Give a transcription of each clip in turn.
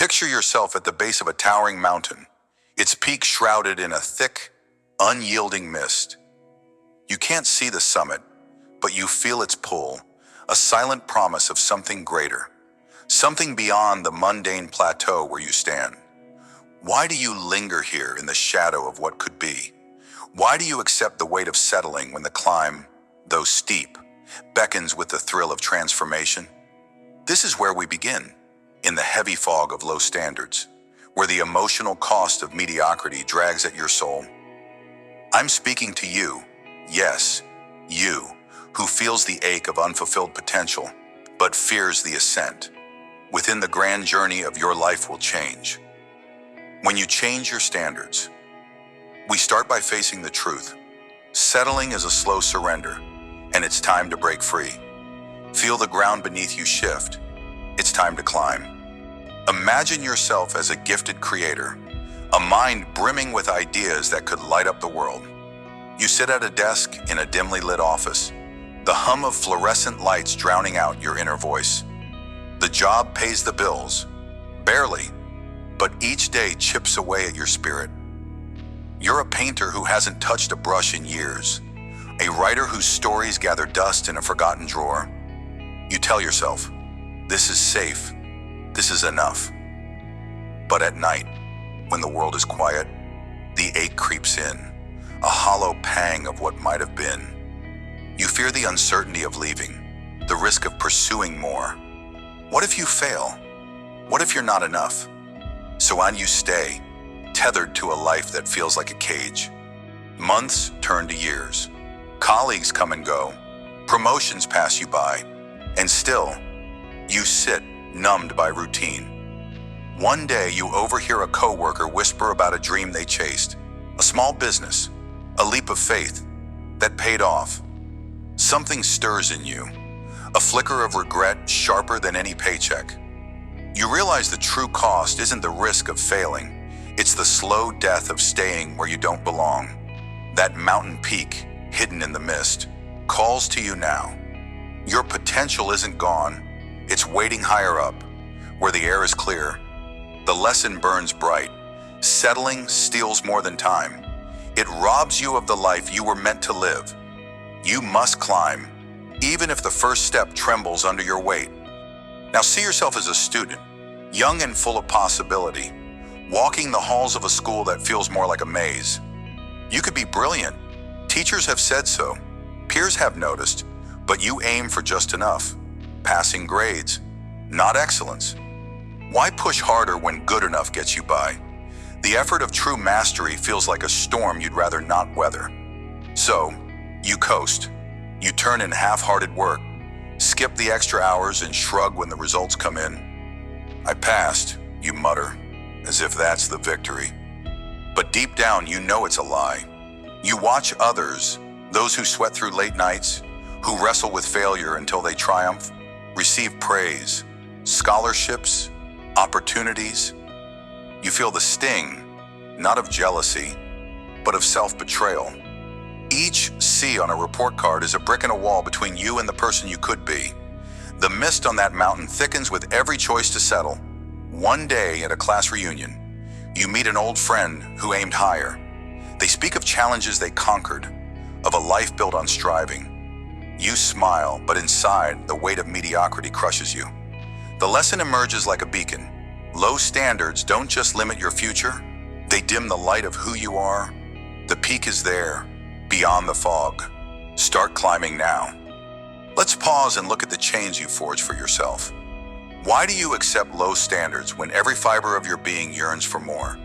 Picture yourself at the base of a towering mountain, its peak shrouded in a thick, unyielding mist. You can't see the summit, but you feel its pull, a silent promise of something greater, something beyond the mundane plateau where you stand. Why do you linger here in the shadow of what could be? Why do you accept the weight of settling when the climb, though steep, beckons with the thrill of transformation? This is where we begin, in the heavy fog of low standards, where the emotional cost of mediocrity drags at your soul. I'm speaking to you, yes, you, who feels the ache of unfulfilled potential, but fears the ascent. Within the grand journey of your life will change. When you change your standards, we start by facing the truth. Settling is a slow surrender, and it's time to break free. Feel the ground beneath you shift. It's time to climb. Imagine yourself as a gifted creator, a mind brimming with ideas that could light up the world. You sit at a desk in a dimly lit office, the hum of fluorescent lights drowning out your inner voice. The job pays the bills, barely, but each day chips away at your spirit. You're a painter who hasn't touched a brush in years, a writer whose stories gather dust in a forgotten drawer. You tell yourself, this is safe, this is enough. But at night, when the world is quiet, the ache creeps in, a hollow pang of what might have been. You fear the uncertainty of leaving, the risk of pursuing more. What if you fail? What if you're not enough? So on you stay, tethered to a life that feels like a cage. Months turn to years. Colleagues come and go. Promotions pass you by. And still, you sit, numbed by routine. One day you overhear a coworker whisper about a dream they chased, a small business, a leap of faith that paid off. Something stirs in you, a flicker of regret sharper than any paycheck. You realize the true cost isn't the risk of failing, it's the slow death of staying where you don't belong. That mountain peak, hidden in the mist, calls to you now. Your potential isn't gone, it's waiting higher up, where the air is clear. The lesson burns bright. Settling steals more than time. It robs you of the life you were meant to live. You must climb, even if the first step trembles under your weight. Now see yourself as a student, young and full of possibility, walking the halls of a school that feels more like a maze. You could be brilliant. Teachers have said so. Peers have noticed, but you aim for just enough. Passing grades, not excellence. Why push harder when good enough gets you by? The effort of true mastery feels like a storm you'd rather not weather. So, you coast. You turn in half-hearted work, skip the extra hours and shrug when the results come in. I passed, you mutter, as if that's the victory. But deep down, you know it's a lie. You watch others, those who sweat through late nights, who wrestle with failure until they triumph, receive praise, scholarships, opportunities. You feel the sting, not of jealousy, but of self-betrayal. Each C on a report card is a brick in a wall between you and the person you could be. The mist on that mountain thickens with every choice to settle. One day at a class reunion, you meet an old friend who aimed higher. They speak of challenges they conquered, of a life built on striving. You smile, but inside, the weight of mediocrity crushes you. The lesson emerges like a beacon. Low standards don't just limit your future, they dim the light of who you are. The peak is there, beyond the fog. Start climbing now. Let's pause and look at the chains you forged for yourself. Why do you accept low standards when every fiber of your being yearns for more?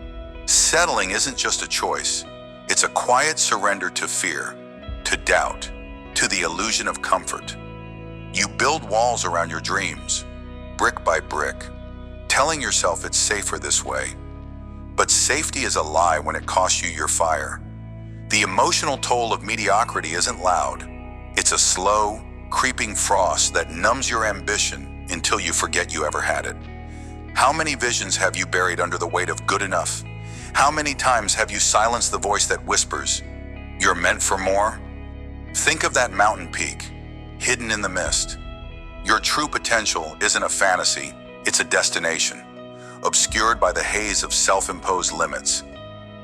Settling isn't just a choice. It's a quiet surrender to fear, to doubt, to the illusion of comfort. You build walls around your dreams, brick by brick, telling yourself it's safer this way. But safety is a lie when it costs you your fire. The emotional toll of mediocrity isn't loud. It's a slow, creeping frost that numbs your ambition until you forget you ever had it. How many visions have you buried under the weight of good enough? How many times have you silenced the voice that whispers, "You're meant for more"? Think of that mountain peak, hidden in the mist. Your true potential isn't a fantasy, it's a destination. Obscure obscured by the haze of self-imposed limits.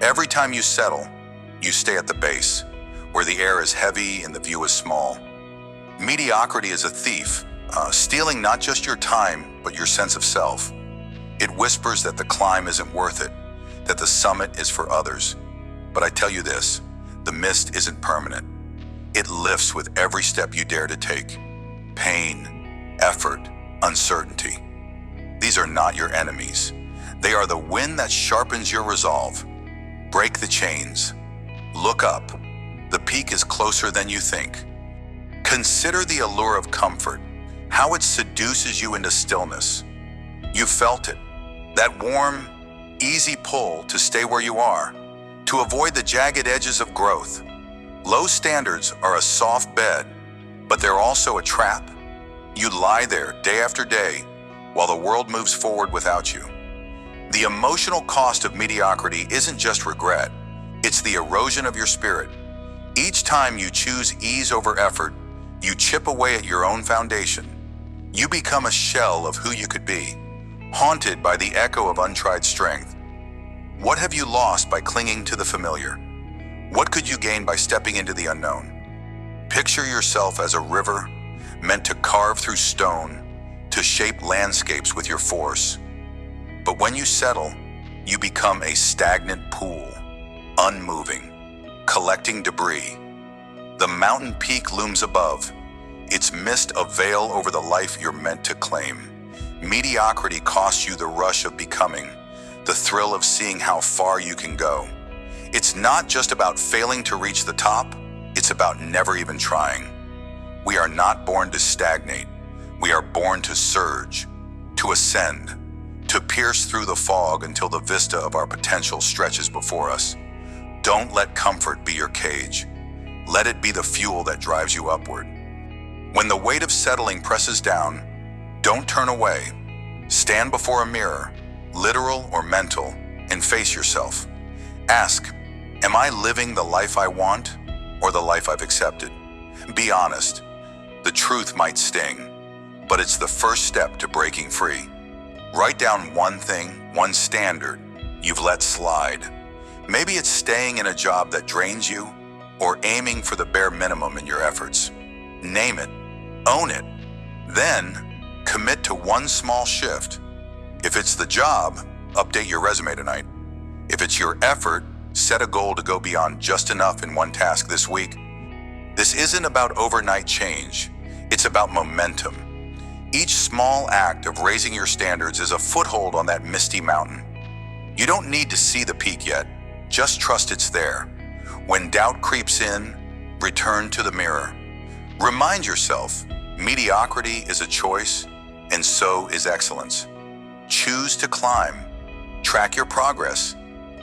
Every time you settle, you stay at the base, where the air is heavy and the view is small. Mediocrity is a thief, stealing not just your time, but your sense of self. It whispers that the climb isn't worth it, that the summit is for others. But I tell you this, the mist isn't permanent. It lifts with every step you dare to take. Pain, effort, uncertainty. These are not your enemies. They are the wind that sharpens your resolve. Break the chains. Look up. The peak is closer than you think. Consider the allure of comfort, how it seduces you into stillness. You felt it, that warm, easy pull to stay where you are, to avoid the jagged edges of growth. Low standards are a soft bed, but they're also a trap. You lie there day after day while the world moves forward without you. The emotional cost of mediocrity isn't just regret, it's the erosion of your spirit. Each time you choose ease over effort, you chip away at your own foundation. You become a shell of who you could be, haunted by the echo of untried strength. What have you lost by clinging to the familiar? What could you gain by stepping into the unknown? Picture yourself as a river meant to carve through stone, to shape landscapes with your force. But when you settle, you become a stagnant pool, unmoving, collecting debris. The mountain peak looms above, its mist a veil over the life you're meant to claim. Mediocrity costs you the rush of becoming, the thrill of seeing how far you can go. It's not just about failing to reach the top, it's about never even trying. We are not born to stagnate. We are born to surge, to ascend, to pierce through the fog until the vista of our potential stretches before us. Don't let comfort be your cage. Let it be the fuel that drives you upward. When the weight of settling presses down, don't turn away. Stand before a mirror, literal or mental, and face yourself. Ask, am I living the life I want or the life I've accepted? Be honest. The truth might sting, but it's the first step to breaking free. Write down one thing, one standard you've let slide. Maybe it's staying in a job that drains you or aiming for the bare minimum in your efforts. Name it, own it, then commit to one small shift. If it's the job, update your resume tonight. If it's your effort, set a goal to go beyond just enough in one task this week. This isn't about overnight change. It's about momentum. Each small act of raising your standards is a foothold on that misty mountain. You don't need to see the peak yet. Just trust it's there. When doubt creeps in, return to the mirror. Remind yourself, mediocrity is a choice, and so is excellence. Choose to climb. Track your progress,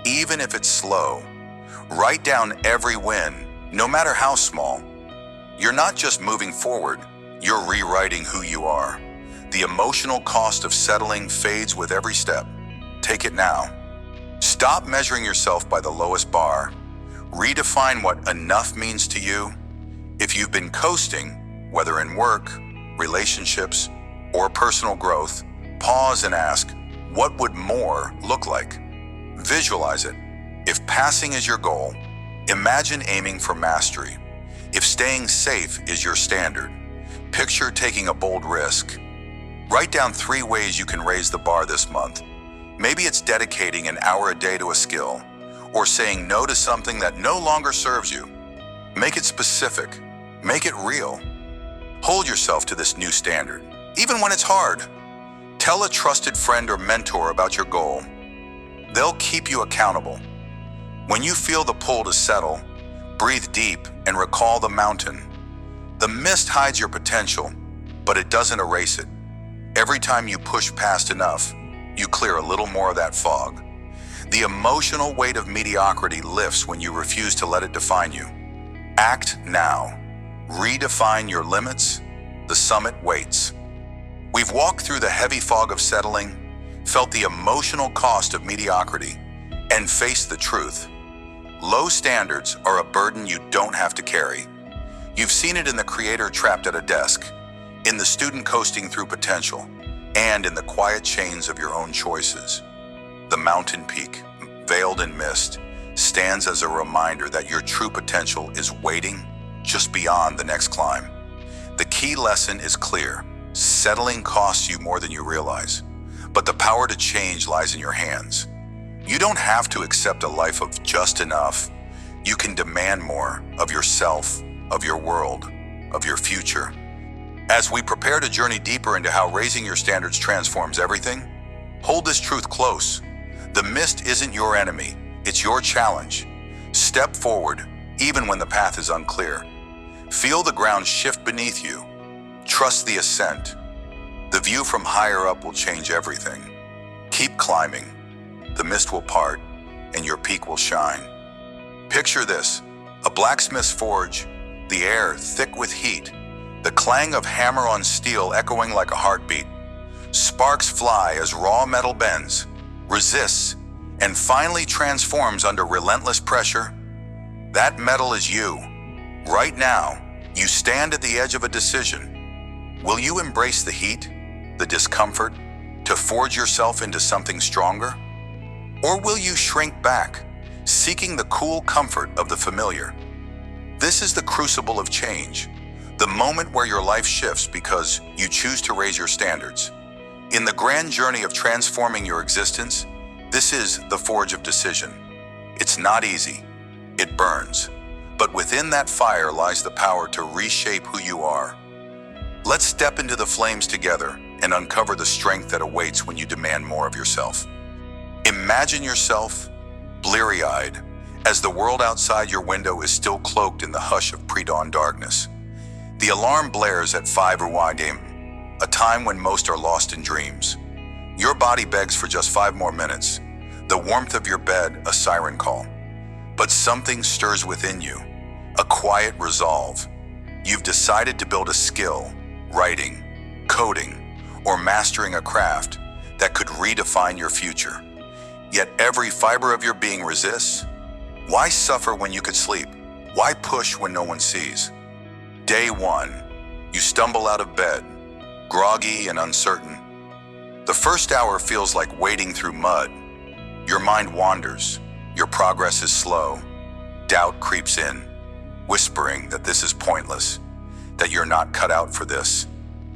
even if it's slow. Write down every win, no matter how small. You're not just moving forward, you're rewriting who you are. The emotional cost of settling fades with every step. Take it now. Stop measuring yourself by the lowest bar. Redefine what enough means to you. If you've been coasting, whether in work, relationships, or personal growth, pause and ask, what would more look like? Visualize it. If passing is your goal, imagine aiming for mastery. If staying safe is your standard, picture taking a bold risk. Write down 3 ways you can raise the bar this month. Maybe it's dedicating an hour a day to a skill, or saying no to something that no longer serves you. Make it specific. Make it real. Hold yourself to this new standard, even when it's hard. Tell a trusted friend or mentor about your goal. They'll keep you accountable. When you feel the pull to settle, breathe deep and recall the mountain. The mist hides your potential, but it doesn't erase it. Every time you push past enough, you clear a little more of that fog. The emotional weight of mediocrity lifts when you refuse to let it define you. Act now. Redefine your limits. The summit waits. We've walked through the heavy fog of settling, felt the emotional cost of mediocrity, and faced the truth. Low standards are a burden you don't have to carry. You've seen it in the creator trapped at a desk, in the student coasting through potential, and in the quiet chains of your own choices. The mountain peak, veiled in mist, stands as a reminder that your true potential is waiting just beyond the next climb. The key lesson is clear. Settling costs you more than you realize, but the power to change lies in your hands. You don't have to accept a life of just enough. You can demand more of yourself, of your world, of your future. As we prepare to journey deeper into how raising your standards transforms everything, hold this truth close. The mist isn't your enemy, it's your challenge. Step forward, even when the path is unclear. Feel the ground shift beneath you. Trust the ascent. The view from higher up will change everything. Keep climbing. The mist will part, and your peak will shine. Picture this: a blacksmith's forge, the air thick with heat, the clang of hammer on steel echoing like a heartbeat. Sparks fly as raw metal bends, resists, and finally transforms under relentless pressure. That metal is you. Right now, you stand at the edge of a decision. Will you embrace the heat, the discomfort, to forge yourself into something stronger? Or will you shrink back, seeking the cool comfort of the familiar? This is the crucible of change, the moment where your life shifts because you choose to raise your standards. In the grand journey of transforming your existence, this is the forge of decision. It's not easy. It burns. But within that fire lies the power to reshape who you are. Let's step into the flames together and uncover the strength that awaits when you demand more of yourself. Imagine yourself bleary-eyed as the world outside your window is still cloaked in the hush of pre-dawn darkness. The alarm blares at 5 a.m., a time when most are lost in dreams. Your body begs for just 5 more minutes, the warmth of your bed a siren call. But something stirs within you, a quiet resolve. You've decided to build a skill, writing, coding, or mastering a craft that could redefine your future. Yet every fiber of your being resists. Why suffer when you could sleep? Why push when no one sees? Day 1, you stumble out of bed, groggy and uncertain. The first hour feels like wading through mud. Your mind wanders. Your progress is slow. Doubt creeps in, whispering that this is pointless, that you're not cut out for this.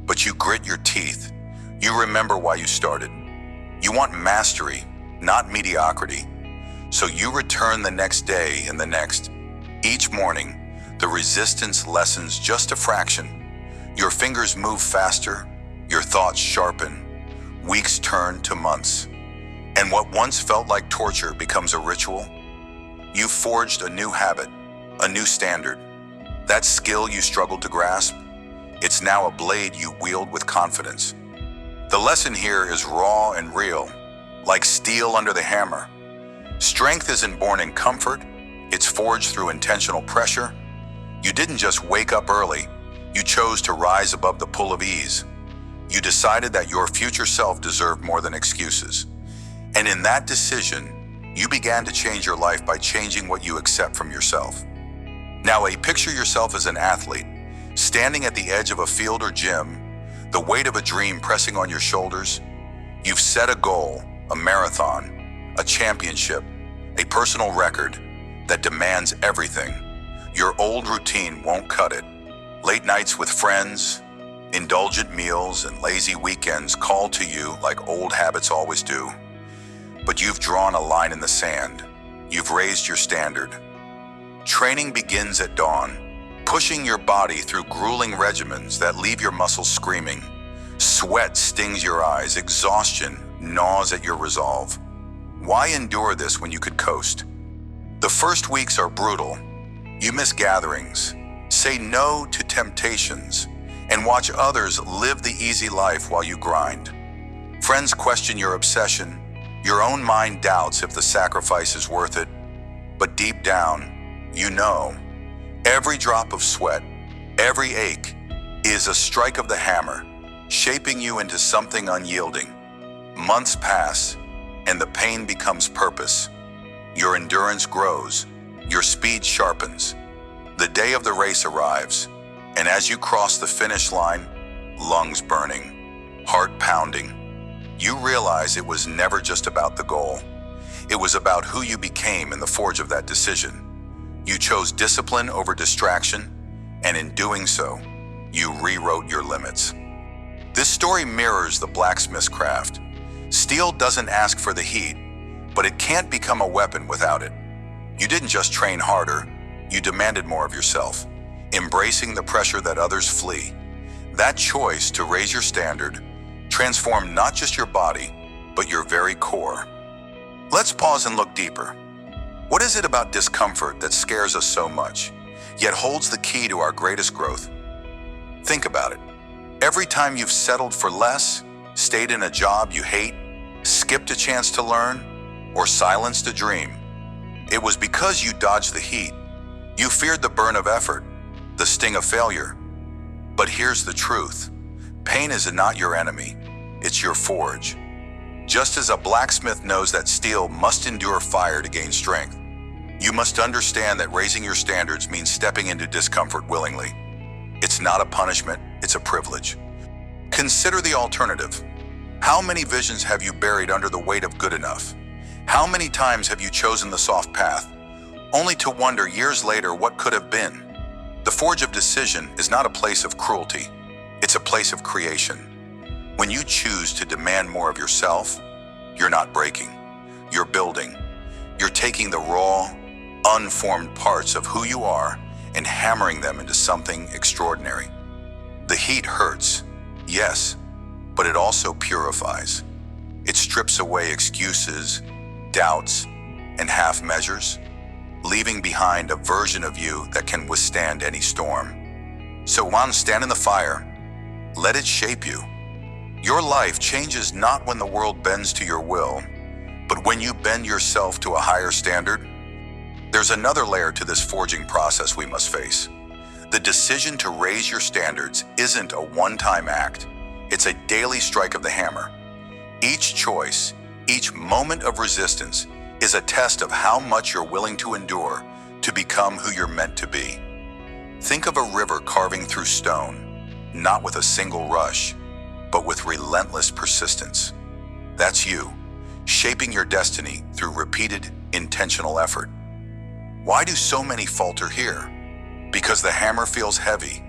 But you grit your teeth. You remember why you started. You want mastery, not mediocrity. So you return the next day and the next. Each morning, the resistance lessens just a fraction. Your fingers move faster, your thoughts sharpen, weeks turn to months. And what once felt like torture becomes a ritual. You've forged a new habit, a new standard. That skill you struggled to grasp, it's now a blade you wield with confidence. The lesson here is raw and real, like steel under the hammer. Strength isn't born in comfort, it's forged through intentional pressure. You didn't just wake up early, you chose to rise above the pull of ease. You decided that your future self deserved more than excuses. And in that decision, you began to change your life by changing what you accept from yourself. Now, picture yourself as an athlete, standing at the edge of a field or gym, the weight of a dream pressing on your shoulders. You've set a goal, a marathon, a championship, a personal record that demands everything. Your old routine won't cut it. Late nights with friends, indulgent meals, and lazy weekends call to you like old habits always do. But you've drawn a line in the sand. You've raised your standard. Training begins at dawn, pushing your body through grueling regimens that leave your muscles screaming. Sweat stings your eyes, exhaustion gnaws at your resolve. Why endure this when you could coast? The first weeks are brutal. You miss gatherings, say no to temptations, and watch others live the easy life while you grind. Friends question your obsession. Your own mind doubts if the sacrifice is worth it. But deep down, you know, every drop of sweat, every ache, is a strike of the hammer, shaping you into something unyielding. Months pass, and the pain becomes purpose. Your endurance grows, your speed sharpens. The day of the race arrives, and as you cross the finish line, lungs burning, heart pounding, you realize it was never just about the goal. It was about who you became in the forge of that decision. You chose discipline over distraction, and in doing so, you rewrote your limits. This story mirrors the blacksmith's craft. Steel doesn't ask for the heat, but it can't become a weapon without it. You didn't just train harder, you demanded more of yourself, embracing the pressure that others flee. That choice to raise your standard transformed not just your body, but your very core. Let's pause and look deeper. What is it about discomfort that scares us so much, yet holds the key to our greatest growth? Think about it. Every time you've settled for less, stayed in a job you hate, skipped a chance to learn, or silenced a dream, it was because you dodged the heat. You feared the burn of effort, the sting of failure. But here's the truth. Pain is not your enemy. It's your forge. Just as a blacksmith knows that steel must endure fire to gain strength, you must understand that raising your standards means stepping into discomfort willingly. It's not a punishment, it's a privilege. Consider the alternative. How many visions have you buried under the weight of good enough? How many times have you chosen the soft path, only to wonder years later what could have been? The forge of decision is not a place of cruelty, it's a place of creation. When you choose to demand more of yourself, you're not breaking, you're building. You're taking the raw, unformed parts of who you are and hammering them into something extraordinary. The heat hurts, yes, but it also purifies. It strips away excuses, doubts, and half measures, leaving behind a version of you that can withstand any storm. So one, stand in the fire, let it shape you. Your life changes not when the world bends to your will, but when you bend yourself to a higher standard. There's another layer to this forging process we must face. The decision to raise your standards isn't a one-time act. It's a daily strike of the hammer. Each choice, each moment of resistance is a test of how much you're willing to endure to become who you're meant to be. Think of a river carving through stone, not with a single rush, but with relentless persistence. That's you, shaping your destiny through repeated, intentional effort. Why do so many falter here? Because the hammer feels heavy,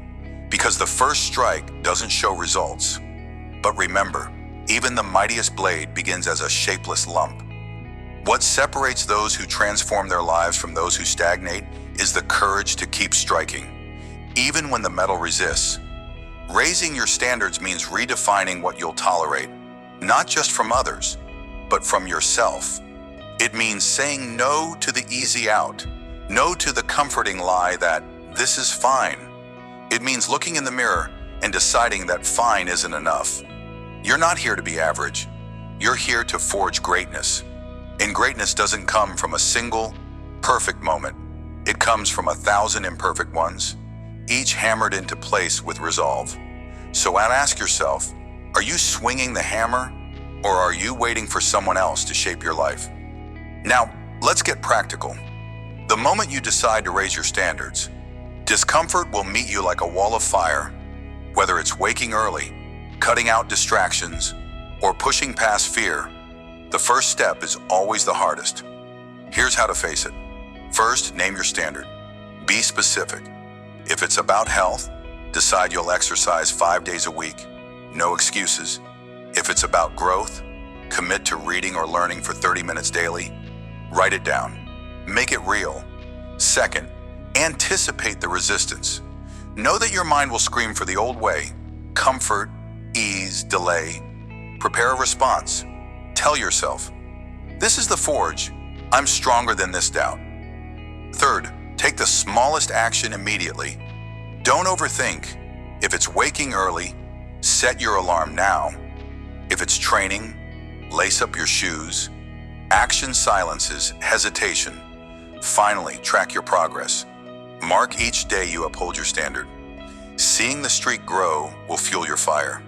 because the first strike doesn't show results. But remember, even the mightiest blade begins as a shapeless lump. What separates those who transform their lives from those who stagnate is the courage to keep striking, even when the metal resists. Raising your standards means redefining what you'll tolerate, not just from others, but from yourself. It means saying no to the easy out, no to the comforting lie that this is fine. It means looking in the mirror and deciding that fine isn't enough. You're not here to be average. You're here to forge greatness. And greatness doesn't come from a single, perfect moment. It comes from 1,000 imperfect ones, each hammered into place with resolve. So ask yourself, are you swinging the hammer, or are you waiting for someone else to shape your life? Now, let's get practical. The moment you decide to raise your standards, discomfort will meet you like a wall of fire. Whether it's waking early, cutting out distractions, or pushing past fear, the first step is always the hardest. Here's how to face it. First, name your standard. Be specific. If it's about health, decide you'll exercise 5 days a week. No excuses. If it's about growth, commit to reading or learning for 30 minutes daily. Write it down. Make it real. Second, anticipate the resistance. Know that your mind will scream for the old way. Comfort, ease, delay. Prepare a response. Tell yourself, this is the forge. I'm stronger than this doubt. Third, take the smallest action immediately. Don't overthink. If it's waking early, set your alarm now. If it's training, lace up your shoes. Action silences hesitation. Finally, track your progress. Mark each day you uphold your standard. Seeing the streak grow will fuel your fire.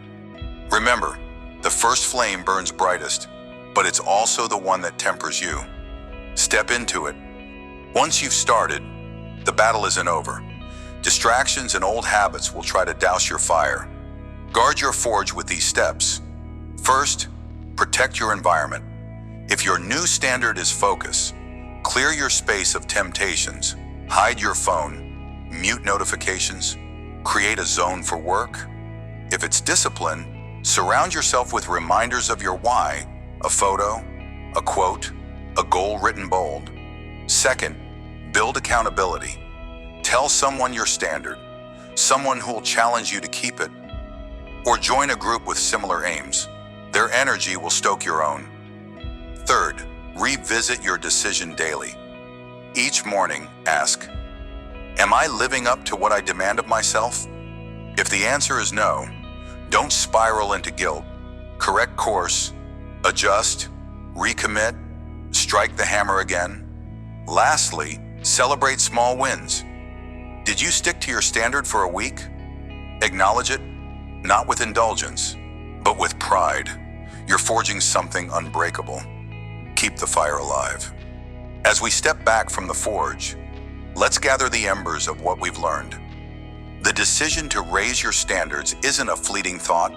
Remember, the first flame burns brightest, but it's also the one that tempers you. Step into it. Once you've started, the battle isn't over. Distractions and old habits will try to douse your fire. Guard your forge with these steps. First, Protect your environment. If your new standard is focus, clear your space of temptations, hide your phone, mute notifications, create a zone for work. If it's discipline, surround yourself with reminders of your why, a photo, a quote, a goal written bold. Second, build accountability. Tell someone your standard, someone who will challenge you to keep it, or join a group with similar aims. Their energy will stoke your own. Third, revisit your decision daily. Each morning, ask, am I living up to what I demand of myself? If the answer is no, don't spiral into guilt. Correct course, adjust, recommit, strike the hammer again. Lastly, celebrate small wins. Did you stick to your standard for a week? Acknowledge it, not with indulgence, but with pride. You're forging something unbreakable. Keep the fire alive. As we step back from the forge, let's gather the embers of what we've learned. The decision to raise your standards isn't a fleeting thought.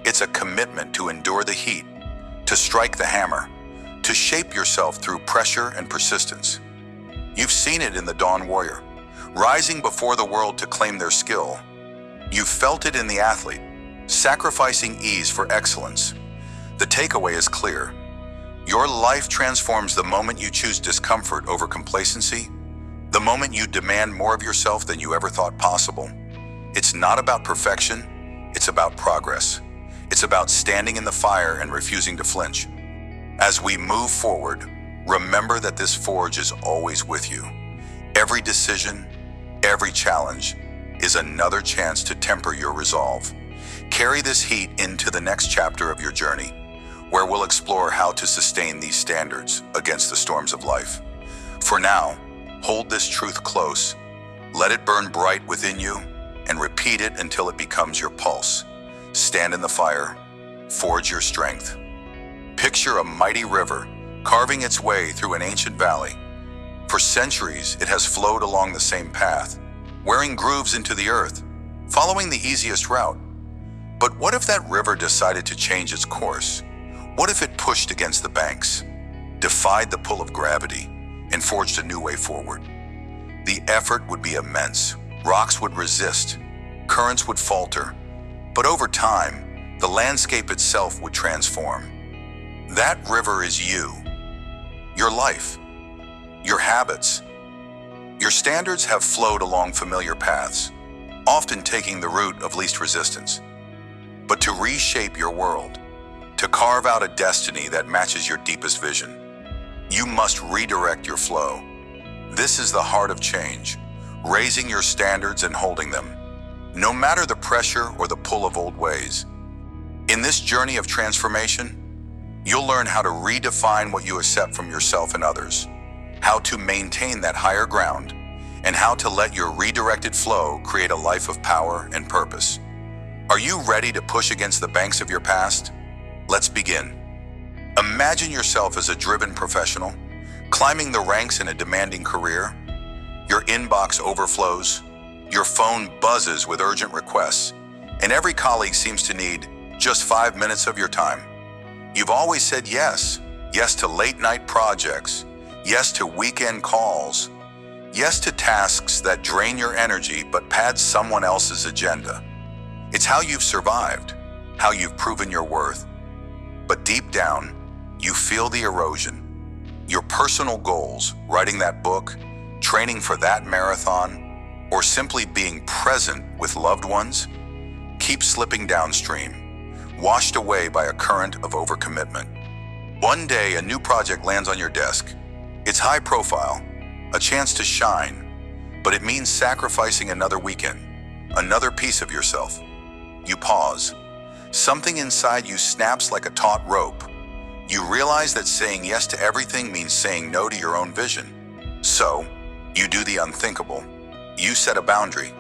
It's a commitment to endure the heat, to strike the hammer, to shape yourself through pressure and persistence. You've seen it in the Dawn Warrior, rising before the world to claim their skill. You've felt it in the athlete, sacrificing ease for excellence. The takeaway is clear. Your life transforms the moment you choose discomfort over complacency, the moment you demand more of yourself than you ever thought possible. It's not about perfection, it's about progress. It's about standing in the fire and refusing to flinch. As we move forward, remember that this forge is always with you. Every decision, every challenge is another chance to temper your resolve. Carry this heat into the next chapter of your journey, where we'll explore how to sustain these standards against the storms of life. For now, hold this truth close, let it burn bright within you, and repeat it until it becomes your pulse. Stand in the fire, forge your strength. Picture a mighty river carving its way through an ancient valley. For centuries, it has flowed along the same path, wearing grooves into the earth, following the easiest route. But what if that river decided to change its course? What if it pushed against the banks, defied the pull of gravity, and forged a new way forward? The effort would be immense. Rocks would resist, currents would falter, but over time, the landscape itself would transform. That river is you, your life, your habits. Your standards have flowed along familiar paths, often taking the route of least resistance. But to reshape your world, to carve out a destiny that matches your deepest vision, you must redirect your flow. This is the heart of change, raising your standards and holding them, no matter the pressure or the pull of old ways. In this journey of transformation, you'll learn how to redefine what you accept from yourself and others, how to maintain that higher ground, and how to let your redirected flow create a life of power and purpose. Are you ready to push against the banks of your past? Let's begin. Imagine yourself as a driven professional, climbing the ranks in a demanding career. Your inbox overflows, your phone buzzes with urgent requests, and every colleague seems to need just 5 minutes of your time. You've always said yes to late-night projects, yes to weekend calls, yes to tasks that drain your energy but pad someone else's agenda. It's how you've survived, how you've proven your worth. But deep down, you feel the erosion. Your personal goals, writing that book, training for that marathon, or simply being present with loved ones, keep slipping downstream, washed away by a current of overcommitment. One day, a new project lands on your desk. It's high profile, a chance to shine, but it means sacrificing another weekend, another piece of yourself. You pause. Something inside you snaps like a taut rope. You realize that saying yes to everything means saying no to your own vision. So, you do the unthinkable. You set a boundary.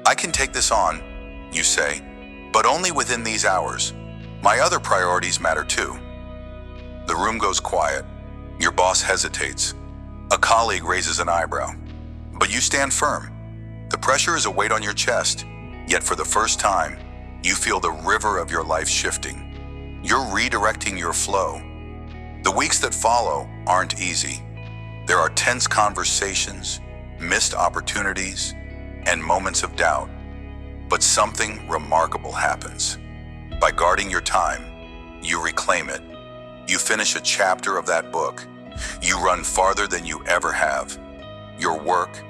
I can take this on, you say, but only within these hours. My other priorities matter too. The room goes quiet. Your boss hesitates. A colleague raises an eyebrow. But you stand firm. The pressure is a weight on your chest, yet for the first time, you feel the river of your life shifting. You're redirecting your flow. The weeks that follow aren't easy. There are tense conversations, missed opportunities, and moments of doubt. But something remarkable happens. By guarding your time, you reclaim it. You finish a chapter of that book. You run farther than you ever have. Your work,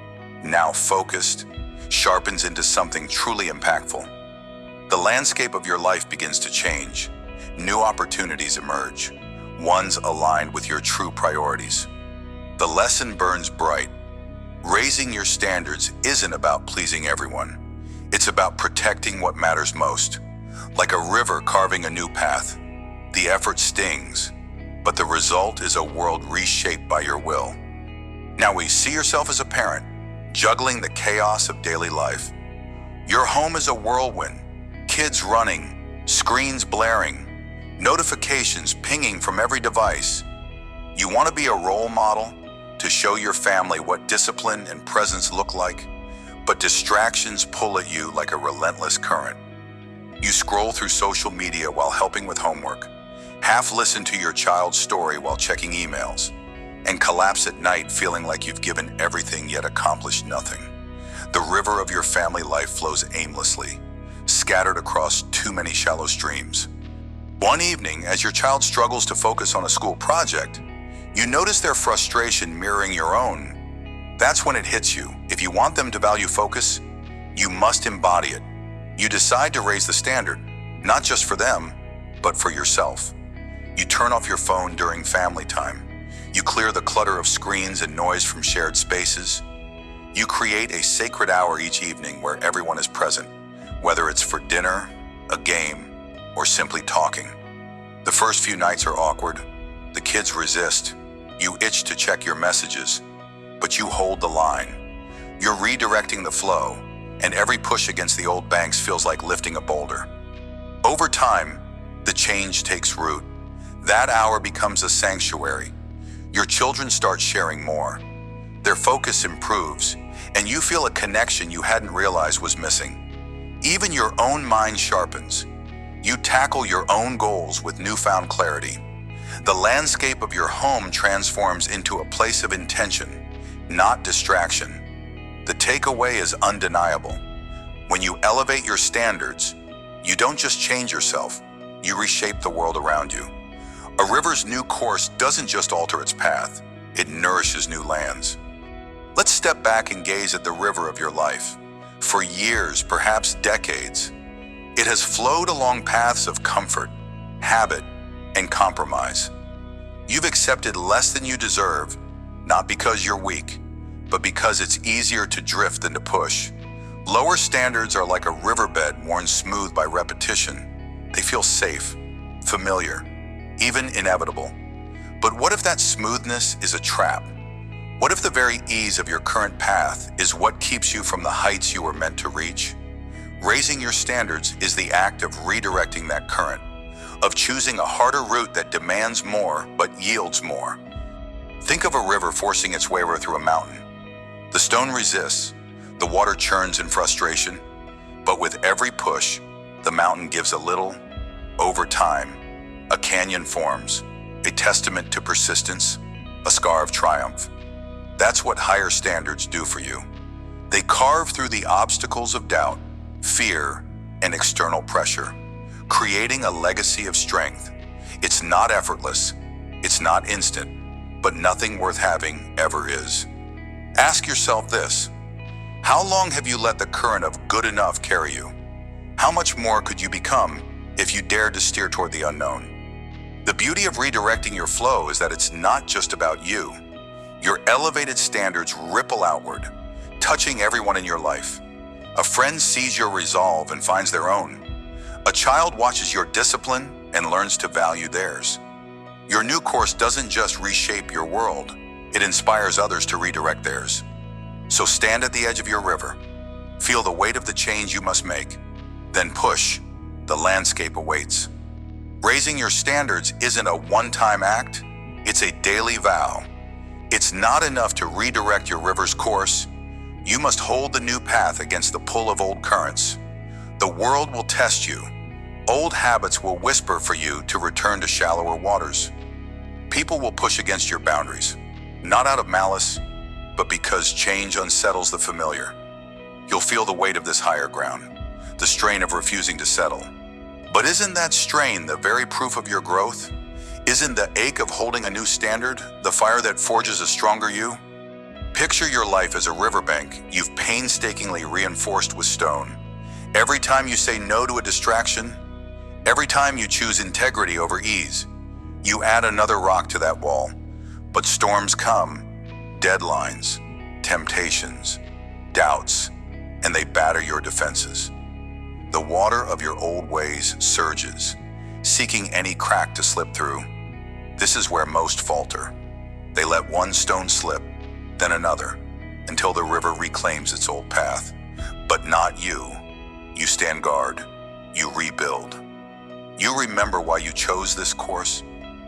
now focused, sharpens into something truly impactful. The landscape of your life begins to change. New opportunities emerge, ones aligned with your true priorities. The lesson burns bright. Raising your standards isn't about pleasing everyone. It's about protecting what matters most. Like a river carving a new path, the effort stings, but the result is a world reshaped by your will. Now see yourself as a parent, juggling the chaos of daily life. Your home is a whirlwind, kids running, screens blaring, notifications pinging from every device. You want to be a role model to show your family what discipline and presence look like, but distractions pull at you like a relentless current. You scroll through social media while helping with homework, half listen to your child's story while checking emails, and collapse at night feeling like you've given everything yet accomplished nothing. The river of your family life flows aimlessly, scattered across too many shallow streams. One evening, as your child struggles to focus on a school project, you notice their frustration mirroring your own. That's when it hits you. If you want them to value focus, you must embody it. You decide to raise the standard, not just for them, but for yourself. You turn off your phone during family time. You clear the clutter of screens and noise from shared spaces. You create a sacred hour each evening where everyone is present, whether it's for dinner, a game, or simply talking. The first few nights are awkward. The kids resist. You itch to check your messages, but you hold the line. You're redirecting the flow, and every push against the old banks feels like lifting a boulder. Over time, the change takes root. That hour becomes a sanctuary. Your children start sharing more. Their focus improves, and you feel a connection you hadn't realized was missing. Even your own mind sharpens. You tackle your own goals with newfound clarity. The landscape of your home transforms into a place of intention, not distraction. The takeaway is undeniable. When you elevate your standards, you don't just change yourself, you reshape the world around you. A river's new course doesn't just alter its path, it nourishes new lands. Let's step back and gaze at the river of your life. For years, perhaps decades, it has flowed along paths of comfort, habit, and compromise. You've accepted less than you deserve, not because you're weak, but because it's easier to drift than to push. Lower standards are like a riverbed worn smooth by repetition. They feel safe, familiar, even inevitable. But what if that smoothness is a trap? What if the very ease of your current path is what keeps you from the heights you were meant to reach? Raising your standards is the act of redirecting that current, of choosing a harder route that demands more but yields more. Think of a river forcing its way through a mountain. The stone resists, the water churns in frustration, but with every push, the mountain gives a little. Over time, a canyon forms, a testament to persistence, a scar of triumph. That's what higher standards do for you. They carve through the obstacles of doubt, fear, and external pressure, creating a legacy of strength. It's not effortless, it's not instant, but nothing worth having ever is. Ask yourself this: how long have you let the current of good enough carry you? How much more could you become if you dared to steer toward the unknown? The beauty of redirecting your flow is that it's not just about you. Your elevated standards ripple outward, touching everyone in your life. A friend sees your resolve and finds their own. A child watches your discipline and learns to value theirs. Your new course doesn't just reshape your world, it inspires others to redirect theirs. So stand at the edge of your river, feel the weight of the change you must make, then push. The landscape awaits. Raising your standards isn't a one-time act, it's a daily vow. It's not enough to redirect your river's course. You must hold the new path against the pull of old currents. The world will test you, Old habits will whisper for you to return to shallower waters. People will push against your boundaries, not out of malice, but because change unsettles the familiar. You'll feel the weight of this higher ground, the strain of refusing to settle. But isn't that strain the very proof of your growth? Isn't the ache of holding a new standard the fire that forges a stronger you? Picture your life as a riverbank you've painstakingly reinforced with stone. Every time you say no to a distraction, every time you choose integrity over ease, you add another rock to that wall. But storms come, deadlines, temptations, doubts, and they batter your defenses. The water of your old ways surges, seeking any crack to slip through. This is where most falter. They let one stone slip, then another, until the river reclaims its old path. But not you. You stand guard. You rebuild. You remember why you chose this course?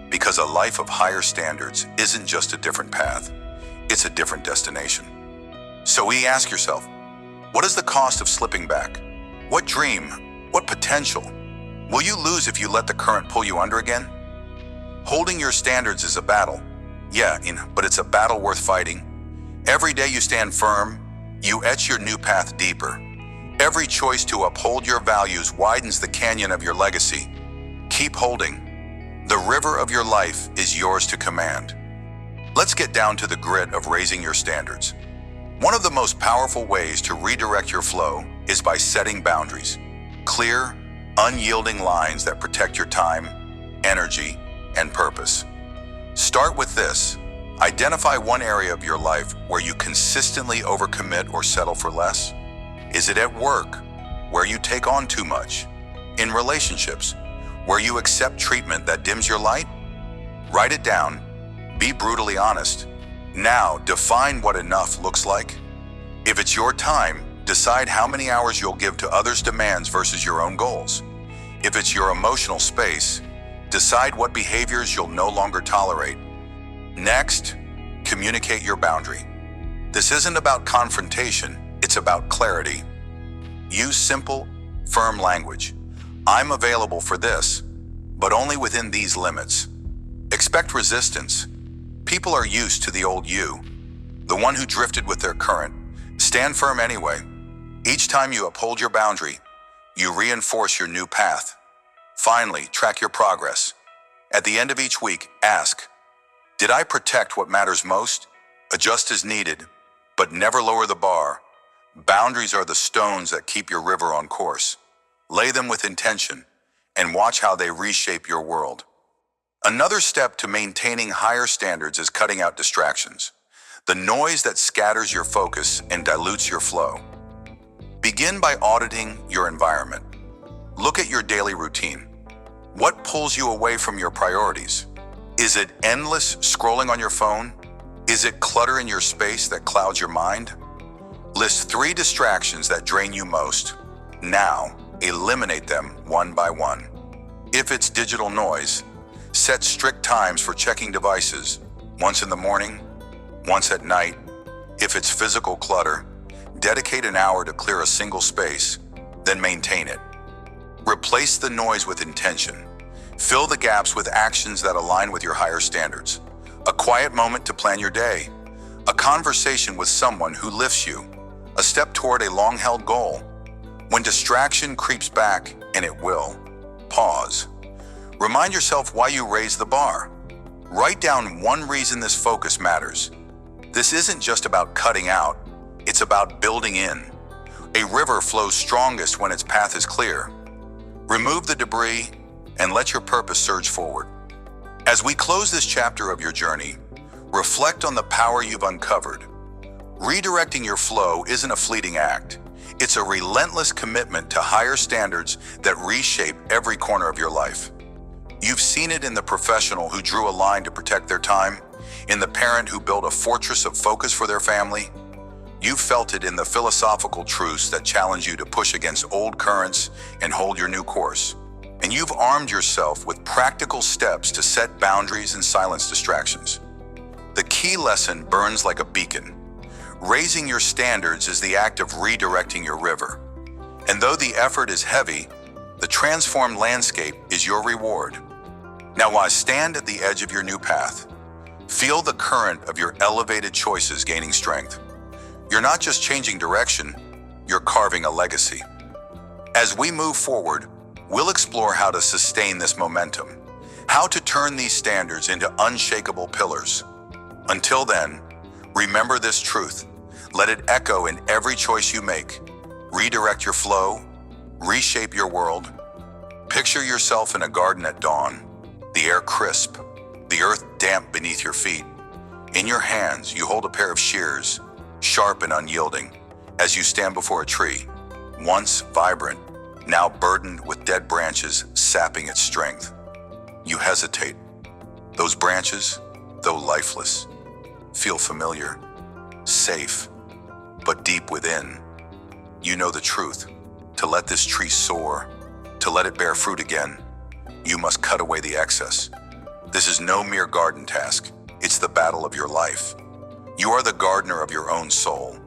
Because a life of higher standards isn't just a different path. It's a different destination. So ask yourself, what is the cost of slipping back? What dream, what potential will you lose if you let the current pull you under again? Holding your standards is a battle. Yeah, but it's a battle worth fighting. Every day you stand firm, you etch your new path deeper. Every choice to uphold your values widens the canyon of your legacy. Keep holding. The river of your life is yours to command. Let's get down to the grit of raising your standards. One of the most powerful ways to redirect your flow is by setting boundaries. Clear, unyielding lines that protect your time, energy, and purpose. Start with this. Identify one area of your life where you consistently overcommit or settle for less. Is it at work, where you take on too much? In relationships, where you accept treatment that dims your light? Write it down. Be brutally honest. Now, define what enough looks like. If it's your time, decide how many hours you'll give to others' demands versus your own goals. If it's your emotional space, decide what behaviors you'll no longer tolerate. Next, communicate your boundary. This isn't about confrontation, it's about clarity. Use simple, firm language. I'm available for this, but only within these limits. Expect resistance. People are used to the old you, the one who drifted with their current. Stand firm anyway. Each time you uphold your boundary, you reinforce your new path. Finally, track your progress. At the end of each week, ask, did I protect what matters most? Adjust as needed, but never lower the bar. Boundaries are the stones that keep your river on course. Lay them with intention and watch how they reshape your world. Another step to maintaining higher standards is cutting out distractions, the noise that scatters your focus and dilutes your flow. Begin by auditing your environment. Look at your daily routine. What pulls you away from your priorities? Is it endless scrolling on your phone? Is it clutter in your space that clouds your mind? List 3 distractions that drain you most. Now, eliminate them one by one. If it's digital noise, set strict times for checking devices, once in the morning, once at night. If it's physical clutter, dedicate an hour to clear a single space, then maintain it. Replace the noise with intention. Fill the gaps with actions that align with your higher standards. A quiet moment to plan your day. A conversation with someone who lifts you. A step toward a long-held goal. When distraction creeps back, and it will, pause. Remind yourself why you raised the bar. Write down one reason this focus matters. This isn't just about cutting out, it's about building in. A river flows strongest when its path is clear. Remove the debris and let your purpose surge forward. As we close this chapter of your journey, reflect on the power you've uncovered. Redirecting your flow isn't a fleeting act. It's a relentless commitment to higher standards that reshape every corner of your life. You've seen it in the professional who drew a line to protect their time, in the parent who built a fortress of focus for their family. You've felt it in the philosophical truths that challenge you to push against old currents and hold your new course. And you've armed yourself with practical steps to set boundaries and silence distractions. The key lesson burns like a beacon. Raising your standards is the act of redirecting your river. And though the effort is heavy, The transformed landscape is your reward. Now, while I stand at the edge of your new path, feel the current of your elevated choices gaining strength. You're not just changing direction, you're carving a legacy. As we move forward, we'll explore how to sustain this momentum, how to turn these standards into unshakable pillars. Until then, remember this truth. Let it echo in every choice you make. Redirect your flow, reshape your world. Picture yourself in a garden at dawn, the air crisp, the earth damp beneath your feet. In your hands, you hold a pair of shears, sharp and unyielding, as you stand before a tree, once vibrant, now burdened with dead branches sapping its strength. You hesitate. Those branches, though lifeless, feel familiar, safe, but deep within, you know the truth. To let this tree soar, to let it bear fruit again, you must cut away the excess. This is no mere garden task. It's the battle of your life. You are the gardener of your own soul.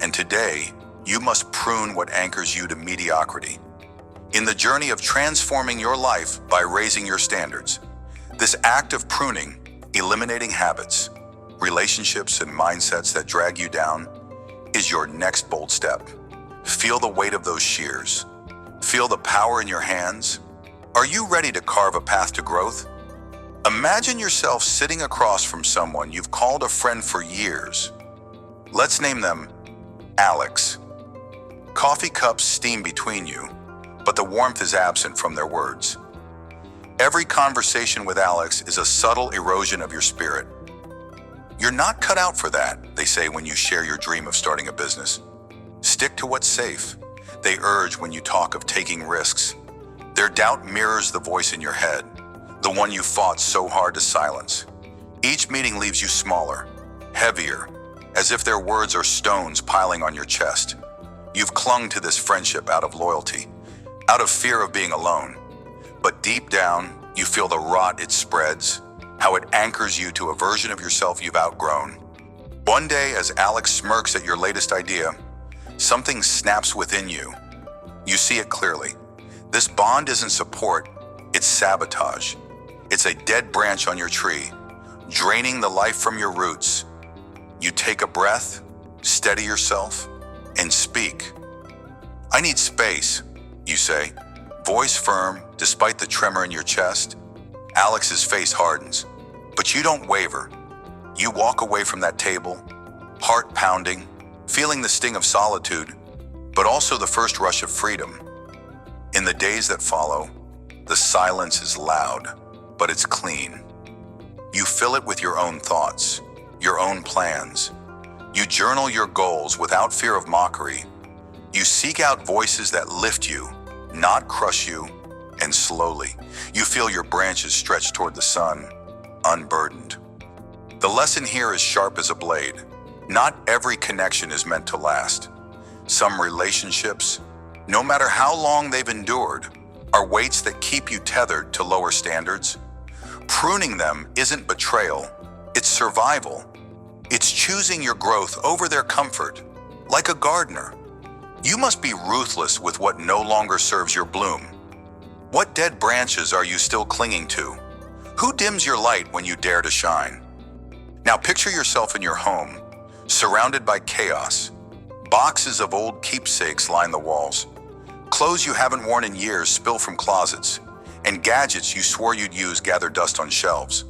And today, you must prune what anchors you to mediocrity. In the journey of transforming your life by raising your standards, this act of pruning, eliminating habits, relationships, and mindsets that drag you down, is your next bold step. Feel the weight of those shears. Feel the power in your hands. Are you ready to carve a path to growth? Imagine yourself sitting across from someone you've called a friend for years. Let's name them Alex. Coffee cups steam between you, but the warmth is absent from their words. Every conversation with Alex is a subtle erosion of your spirit. You're not cut out for that, they say when you share your dream of starting a business. Stick to what's safe, they urge when you talk of taking risks. Their doubt mirrors the voice in your head, the one you fought so hard to silence. Each meeting leaves you smaller, heavier, as if their words are stones piling on your chest. You've clung to this friendship out of loyalty, out of fear of being alone. But deep down, you feel the rot it spreads, how it anchors you to a version of yourself you've outgrown. One day, as Alex smirks at your latest idea, something snaps within you. You see it clearly. This bond isn't support, it's sabotage. It's a dead branch on your tree, draining the life from your roots. You take a breath, steady yourself, and speak. I need space, you say, voice firm despite the tremor in your chest. Alex's face hardens, but you don't waver. You walk away from that table, heart pounding, feeling the sting of solitude, but also the first rush of freedom. In the days that follow, the silence is loud, but it's clean. You fill it with your own thoughts, your own plans. You journal your goals without fear of mockery. You seek out voices that lift you, not crush you, and slowly, you feel your branches stretch toward the sun, unburdened. The lesson here is sharp as a blade. Not every connection is meant to last. Some relationships, no matter how long they've endured, are weights that keep you tethered to lower standards. Pruning them isn't betrayal, it's survival. It's choosing your growth over their comfort. Like a gardener, you must be ruthless with what no longer serves your bloom. What dead branches are you still clinging to? Who dims your light when you dare to shine? Now picture yourself in your home, surrounded by chaos. Boxes of old keepsakes line the walls. Clothes you haven't worn in years spill from closets, and gadgets you swore you'd use gather dust on shelves.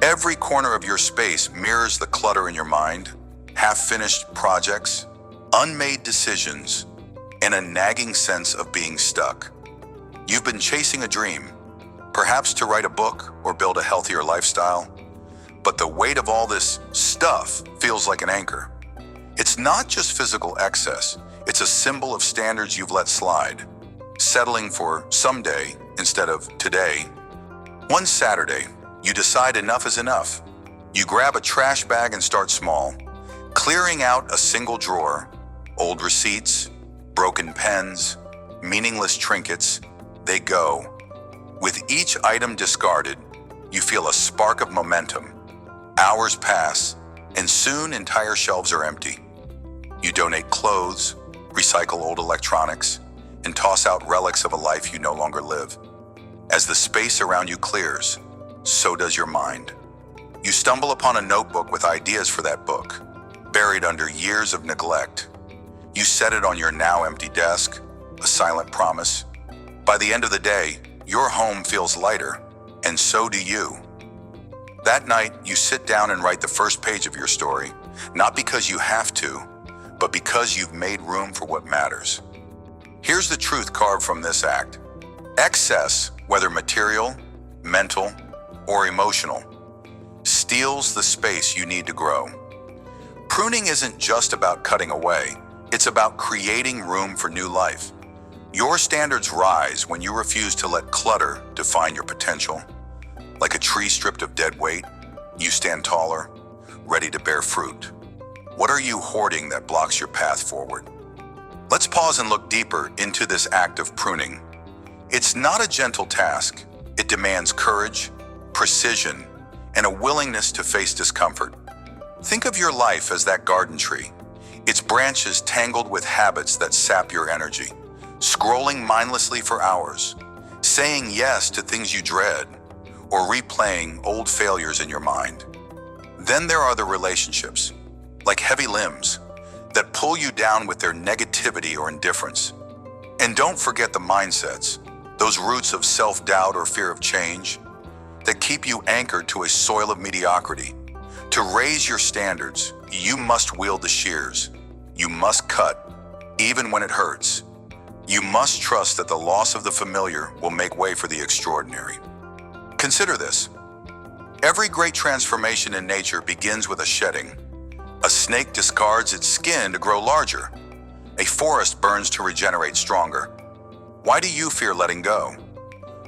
Every corner of your space mirrors the clutter in your mind, half-finished projects, unmade decisions, and a nagging sense of being stuck. You've been chasing a dream, perhaps to write a book or build a healthier lifestyle, but the weight of all this stuff feels like an anchor. It's not just physical excess, it's a symbol of standards you've let slide, settling for someday instead of today. One Saturday, you decide enough is enough. You grab a trash bag and start small, clearing out a single drawer, old receipts, broken pens, meaningless trinkets, they go. With each item discarded, you feel a spark of momentum. Hours pass, and soon entire shelves are empty. You donate clothes, recycle old electronics, and toss out relics of a life you no longer live. As the space around you clears, so does your mind. You stumble upon a notebook with ideas for that book, buried under years of neglect. You set it on your now empty desk, a silent promise. By the end of the day, your home feels lighter, and so do you. That night, you sit down and write the first page of your story, not because you have to, but because you've made room for what matters. Here's the truth carved from this act. Excess, whether material, mental, or emotional, steals the space you need to grow. Pruning isn't just about cutting away, it's about creating room for new life. Your standards rise when you refuse to let clutter define your potential. Like a tree stripped of dead weight, you stand taller, ready to bear fruit. What are you hoarding that blocks your path forward? Let's pause and look deeper into this act of pruning. It's not a gentle task. It demands courage, precision, and a willingness to face discomfort. Think of your life as that garden tree, its branches tangled with habits that sap your energy, scrolling mindlessly for hours, saying yes to things you dread, or replaying old failures in your mind. Then there are the relationships, like heavy limbs, that pull you down with their negativity or indifference. And don't forget the mindsets, those roots of self-doubt or fear of change, that keep you anchored to a soil of mediocrity. To raise your standards, you must wield the shears. You must cut, even when it hurts. You must trust that the loss of the familiar will make way for the extraordinary. Consider this. Every great transformation in nature begins with a shedding. A snake discards its skin to grow larger. A forest burns to regenerate stronger. Why do you fear letting go?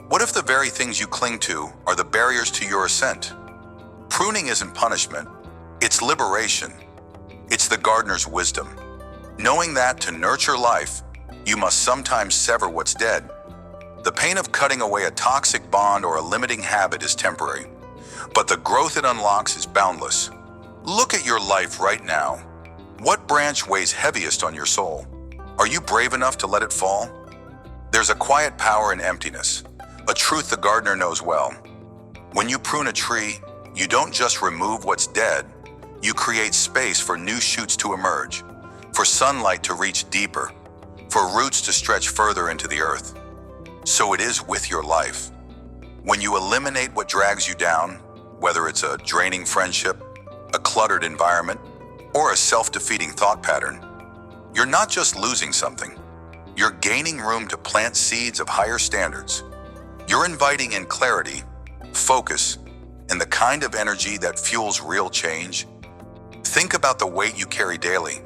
What if the very things you cling to are the barriers to your ascent? Pruning isn't punishment, it's liberation. It's the gardener's wisdom. Knowing that to nurture life, you must sometimes sever what's dead. The pain of cutting away a toxic bond or a limiting habit is temporary, but the growth it unlocks is boundless. Look at your life right now. What branch weighs heaviest on your soul? Are you brave enough to let it fall? There's a quiet power in emptiness, a truth the gardener knows well. When you prune a tree, you don't just remove what's dead, you create space for new shoots to emerge, for sunlight to reach deeper, for roots to stretch further into the earth. So it is with your life. When you eliminate what drags you down, whether it's a draining friendship, a cluttered environment, or a self-defeating thought pattern, you're not just losing something. You're gaining room to plant seeds of higher standards. You're inviting in clarity, focus, and the kind of energy that fuels real change. Think about the weight you carry daily.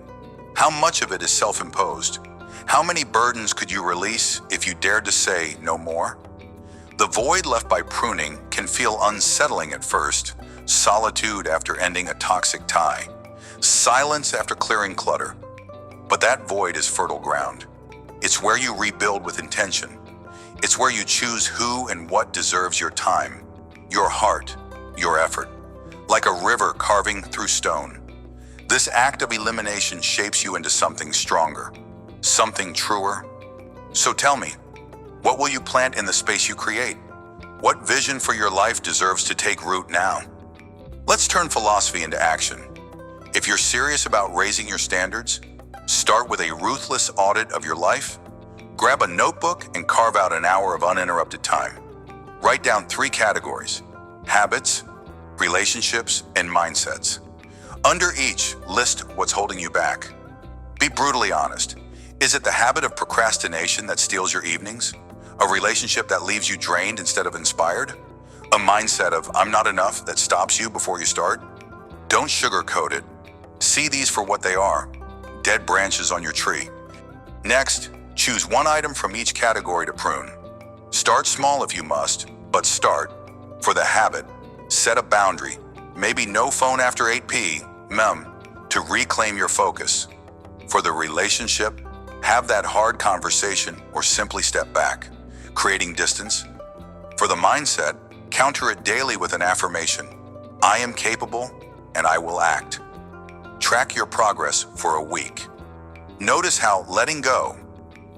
How much of it is self-imposed? How many burdens could you release if you dared to say no more? The void left by pruning can feel unsettling at first, solitude after ending a toxic tie, silence after clearing clutter. But that void is fertile ground. It's where you rebuild with intention. It's where you choose who and what deserves your time, your heart, your effort. Like a river carving through stone, this act of elimination shapes you into something stronger, something truer. So tell me, what will you plant in the space you create? What vision for your life deserves to take root now? Let's turn philosophy into action. If you're serious about raising your standards, start with a ruthless audit of your life. Grab a notebook and carve out an hour of uninterrupted time. Write down 3 categories: habits, relationships, and mindsets. Under each, list what's holding you back. Be brutally honest. Is it the habit of procrastination that steals your evenings? A relationship that leaves you drained instead of inspired? A mindset of "I'm not enough" that stops you before you start? Don't sugarcoat it. See these for what they are: dead branches on your tree. Next, choose one item from each category to prune. Start small if you must, but start. For the habit, set a boundary. Maybe no phone after 8 p.m. to reclaim your focus. For the relationship, have that hard conversation or simply step back, creating distance. For the mindset, counter it daily with an affirmation: I am capable and I will act. Track your progress for a week. Notice how letting go,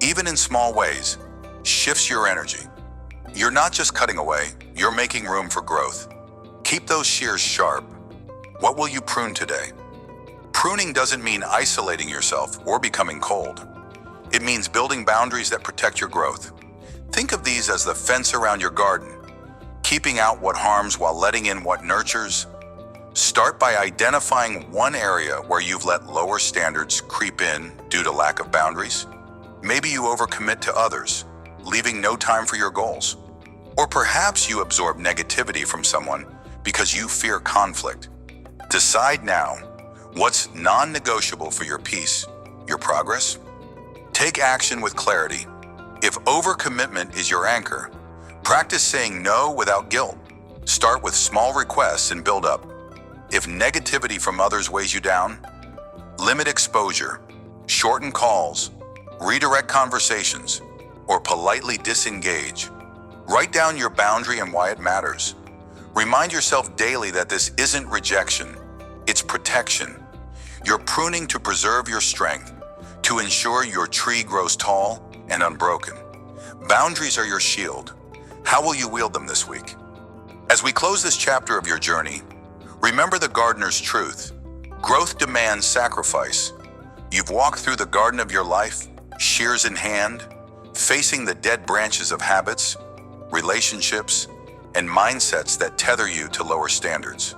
even in small ways, shifts your energy. You're not just cutting away, you're making room for growth. Keep those shears sharp. What will you prune today? Pruning doesn't mean isolating yourself or becoming cold. It means building boundaries that protect your growth. Think of these as the fence around your garden, keeping out what harms while letting in what nurtures. Start by identifying one area where you've let lower standards creep in due to lack of boundaries. Maybe you overcommit to others, leaving no time for your goals. Or perhaps you absorb negativity from someone because you fear conflict. Decide now what's non-negotiable for your peace, your progress. Take action with clarity. If overcommitment is your anchor, practice saying no without guilt. Start with small requests and build up. If negativity from others weighs you down, limit exposure, shorten calls, redirect conversations, or politely disengage. Write down your boundary and why it matters. Remind yourself daily that this isn't rejection, it's protection. You're pruning to preserve your strength, to ensure your tree grows tall and unbroken. Boundaries are your shield. How will you wield them this week? As we close this chapter of your journey, remember the gardener's truth. Growth demands sacrifice. You've walked through the garden of your life, shears in hand, facing the dead branches of habits, relationships, and mindsets that tether you to lower standards.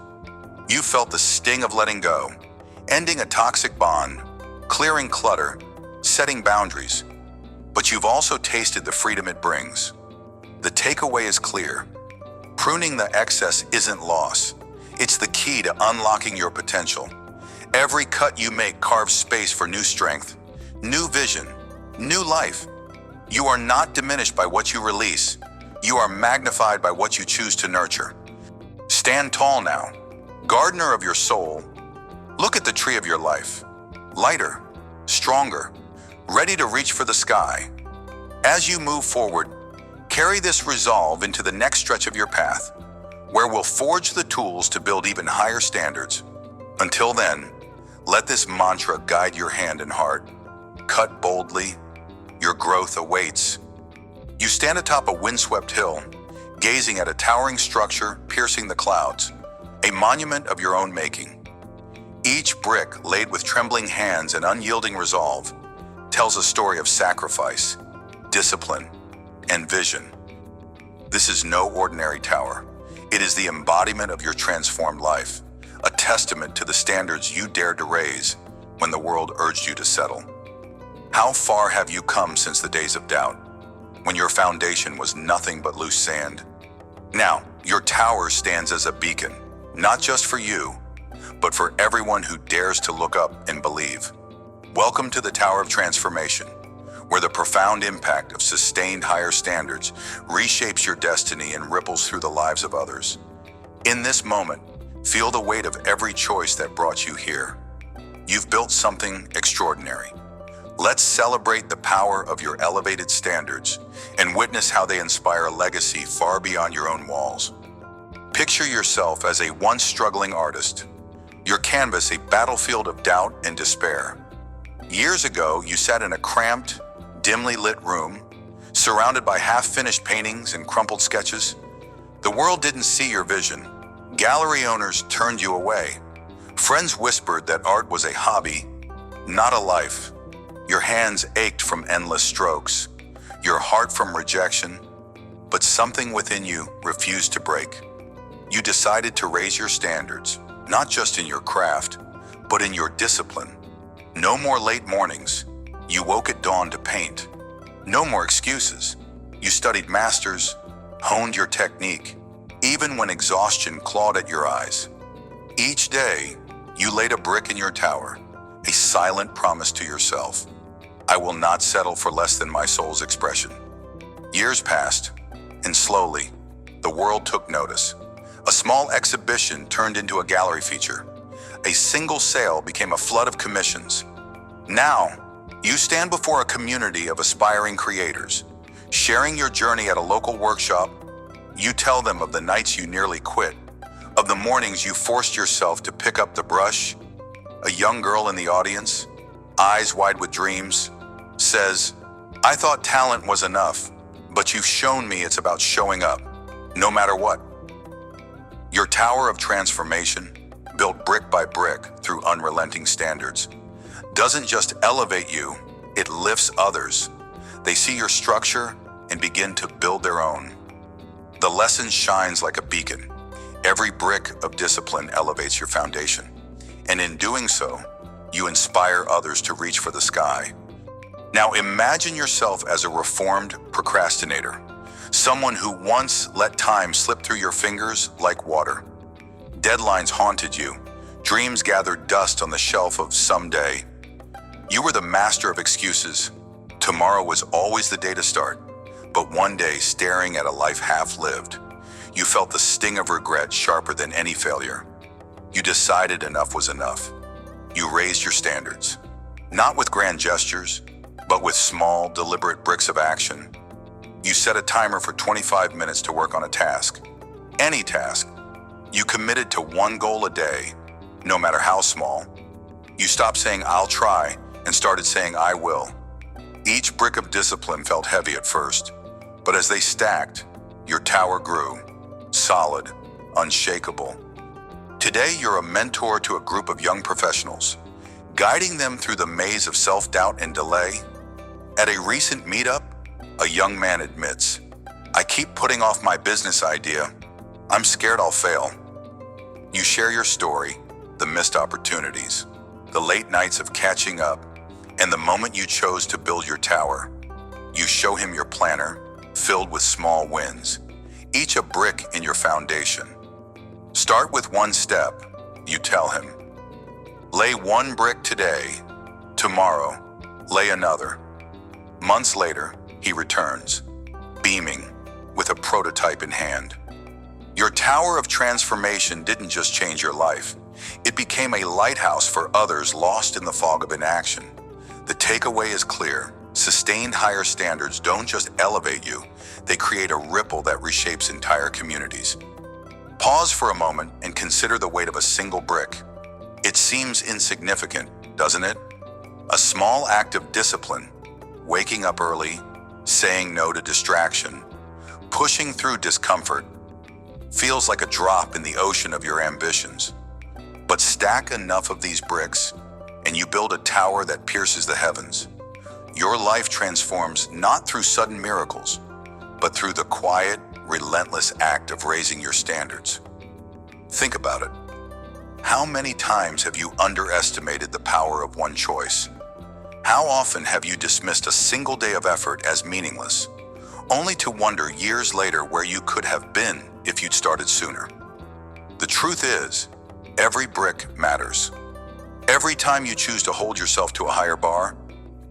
You felt the sting of letting go, ending a toxic bond, clearing clutter, setting boundaries. But you've also tasted the freedom it brings. The takeaway is clear. Pruning the excess isn't loss. It's the key to unlocking your potential. Every cut you make carves space for new strength, new vision, new life. You are not diminished by what you release. You are magnified by what you choose to nurture. Stand tall now, gardener of your soul. Look at the tree of your life, lighter, stronger, ready to reach for the sky. As you move forward, carry this resolve into the next stretch of your path, where we'll forge the tools to build even higher standards. Until then, let this mantra guide your hand and heart. Cut boldly, your growth awaits. You stand atop a windswept hill, gazing at a towering structure piercing the clouds, a monument of your own making. Each brick, laid with trembling hands and unyielding resolve, tells a story of sacrifice, discipline, and vision. This is no ordinary tower. It is the embodiment of your transformed life, a testament to the standards you dared to raise when the world urged you to settle. How far have you come since the days of doubt, when your foundation was nothing but loose sand? Now, your tower stands as a beacon, not just for you, but for everyone who dares to look up and believe. Welcome to the Tower of Transformation, where the profound impact of sustained higher standards reshapes your destiny and ripples through the lives of others. In this moment, feel the weight of every choice that brought you here. You've built something extraordinary. Let's celebrate the power of your elevated standards and witness how they inspire a legacy far beyond your own walls. Picture yourself as a once struggling artist, your canvas a battlefield of doubt and despair. Years ago, you sat in a cramped, dimly lit room, surrounded by half-finished paintings and crumpled sketches. The world didn't see your vision. Gallery owners turned you away. Friends whispered that art was a hobby, not a life. Your hands ached from endless strokes, your heart from rejection, but something within you refused to break. You decided to raise your standards, not just in your craft, but in your discipline. No more late mornings. You woke at dawn to paint. No more excuses. You studied masters, honed your technique, even when exhaustion clawed at your eyes. Each day, you laid a brick in your tower, a silent promise to yourself. I will not settle for less than my soul's expression. Years passed, and slowly, the world took notice. A small exhibition turned into a gallery feature. A single sale became a flood of commissions. Now, you stand before a community of aspiring creators. Sharing your journey at a local workshop, you tell them of the nights you nearly quit, of the mornings you forced yourself to pick up the brush. A young girl in the audience, eyes wide with dreams, says, I thought talent was enough, but you've shown me it's about showing up, no matter what. Your tower of transformation, built brick by brick through unrelenting standards, doesn't just elevate you, it lifts others. They see your structure and begin to build their own. The lesson shines like a beacon. Every brick of discipline elevates your foundation. And in doing so, you inspire others to reach for the sky. Now imagine yourself as a reformed procrastinator, someone who once let time slip through your fingers like water. Deadlines haunted you, dreams gathered dust on the shelf of someday. You were the master of excuses. Tomorrow was always the day to start, but one day, staring at a life half-lived, you felt the sting of regret sharper than any failure. You decided enough was enough. You raised your standards, not with grand gestures, but with small, deliberate bricks of action. You set a timer for 25 minutes to work on a task. Any task. You committed to one goal a day, no matter how small. You stopped saying, "I'll try," and started saying, "I will." Each brick of discipline felt heavy at first, but as they stacked, your tower grew, solid, unshakable. Today, you're a mentor to a group of young professionals, guiding them through the maze of self-doubt and delay. At a recent meetup, a young man admits, "I keep putting off my business idea. I'm scared I'll fail." You share your story, the missed opportunities, the late nights of catching up, and the moment you chose to build your tower. You show him your planner, filled with small wins, each a brick in your foundation. Start with one step, you tell him. Lay one brick today, tomorrow, lay another. Months later, he returns, beaming, with a prototype in hand. Your tower of transformation didn't just change your life. It became a lighthouse for others lost in the fog of inaction. The takeaway is clear. Sustained higher standards don't just elevate you, they create a ripple that reshapes entire communities. Pause for a moment and consider the weight of a single brick. It seems insignificant, doesn't it? A small act of discipline, waking up early, saying no to distraction, pushing through discomfort, feels like a drop in the ocean of your ambitions. But stack enough of these bricks, and you build a tower that pierces the heavens. Your life transforms not through sudden miracles, but through the quiet, relentless act of raising your standards. Think about it. How many times have you underestimated the power of one choice? How often have you dismissed a single day of effort as meaningless, only to wonder years later where you could have been if you'd started sooner? The truth is, every brick matters. Every time you choose to hold yourself to a higher bar,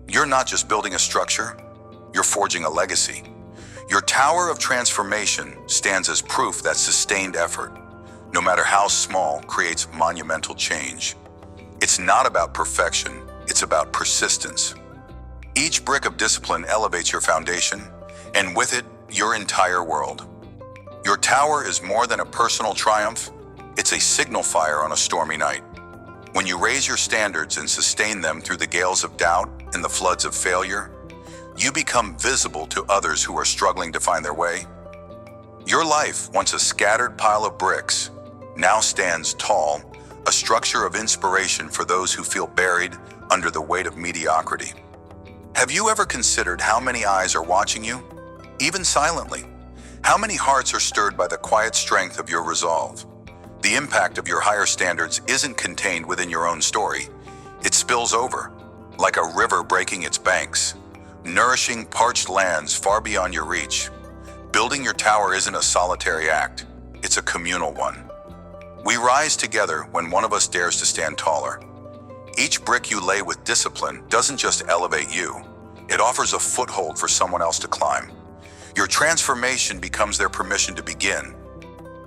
you're not just building a structure, you're forging a legacy. Your tower of transformation stands as proof that sustained effort, no matter how small, creates monumental change. It's not about perfection, it's about persistence. Each brick of discipline elevates your foundation, and with it, your entire world. Your tower is more than a personal triumph, it's a signal fire on a stormy night. When you raise your standards and sustain them through the gales of doubt and the floods of failure, you become visible to others who are struggling to find their way. Your life, once a scattered pile of bricks, now stands tall, a structure of inspiration for those who feel buried under the weight of mediocrity. Have you ever considered how many eyes are watching you, even silently? How many hearts are stirred by the quiet strength of your resolve? The impact of your higher standards isn't contained within your own story. It spills over, like a river breaking its banks, nourishing parched lands far beyond your reach. Building your tower isn't a solitary act, it's a communal one. We rise together when one of us dares to stand taller. Each brick you lay with discipline doesn't just elevate you, it offers a foothold for someone else to climb. Your transformation becomes their permission to begin.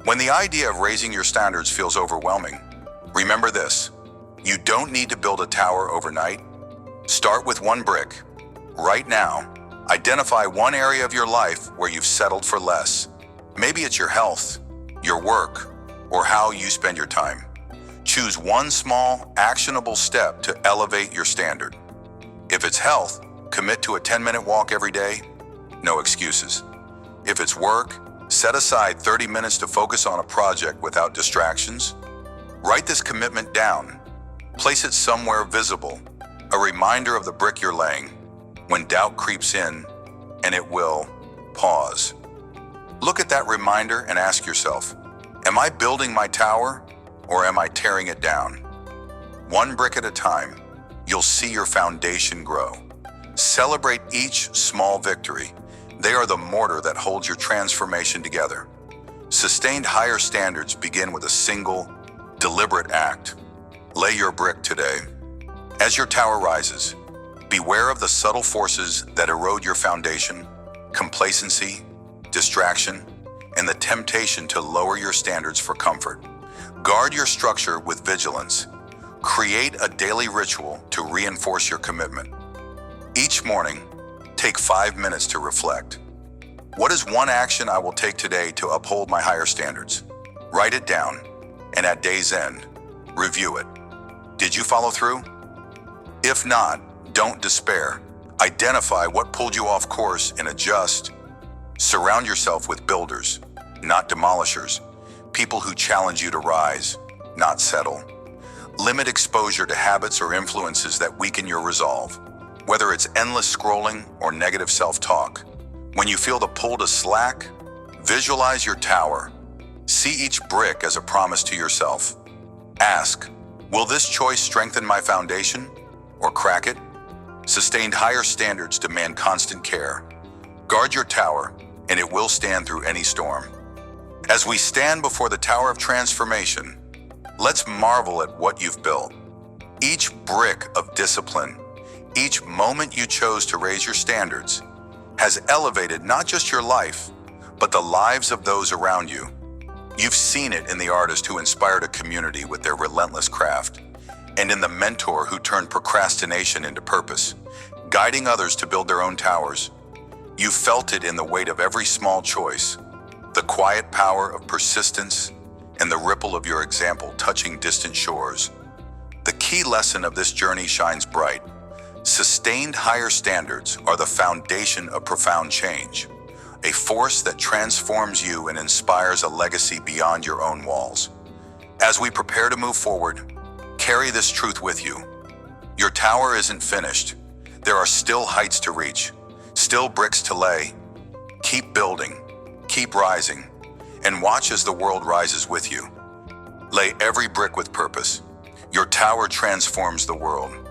When the idea of raising your standards feels overwhelming, remember this: you don't need to build a tower overnight. Start with one brick. Right now, identify one area of your life where you've settled for less. Maybe it's your health, your work, or how you spend your time. Choose one small, actionable step to elevate your standard. If it's health, Commit to a 10-minute walk every day? No excuses. If it's work, set aside 30 minutes to focus on a project without distractions. Write this commitment down. Place it somewhere visible, a reminder of the brick you're laying. When doubt creeps in, and it will, pause. Look at that reminder and ask yourself, am I building my tower or am I tearing it down? One brick at a time, you'll see your foundation grow. Celebrate each small victory. They are the mortar that holds your transformation together. Sustained higher standards begin with a single, deliberate act. Lay your brick today. As your tower rises, beware of the subtle forces that erode your foundation: complacency, distraction, and the temptation to lower your standards for comfort. Guard your structure with vigilance. Create a daily ritual to reinforce your commitment. Each morning, take 5 minutes to reflect. What is one action I will take today to uphold my higher standards? Write it down, and at day's end, review it. Did you follow through? If not, don't despair. Identify what pulled you off course and adjust. Surround yourself with builders, not demolishers, people who challenge you to rise, not settle. Limit exposure to habits or influences that weaken your resolve, whether it's endless scrolling or negative self-talk. When you feel the pull to slack, visualize your tower. See each brick as a promise to yourself. Ask, will this choice strengthen my foundation or crack it? Sustained higher standards demand constant care. Guard your tower, and it will stand through any storm. As we stand before the Tower of Transformation, let's marvel at what you've built. Each brick of discipline, each moment you chose to raise your standards, has elevated not just your life, but the lives of those around you. You've seen it in the artist who inspired a community with their relentless craft, and in the mentor who turned procrastination into purpose, guiding others to build their own towers. You felt it in the weight of every small choice, the quiet power of persistence, and the ripple of your example touching distant shores. The key lesson of this journey shines bright. Sustained higher standards are the foundation of profound change, a force that transforms you and inspires a legacy beyond your own walls. As we prepare to move forward, carry this truth with you. Your tower isn't finished. There are still heights to reach, still bricks to lay. Keep building, keep rising, and watch as the world rises with you. Lay every brick with purpose. Your tower transforms the world.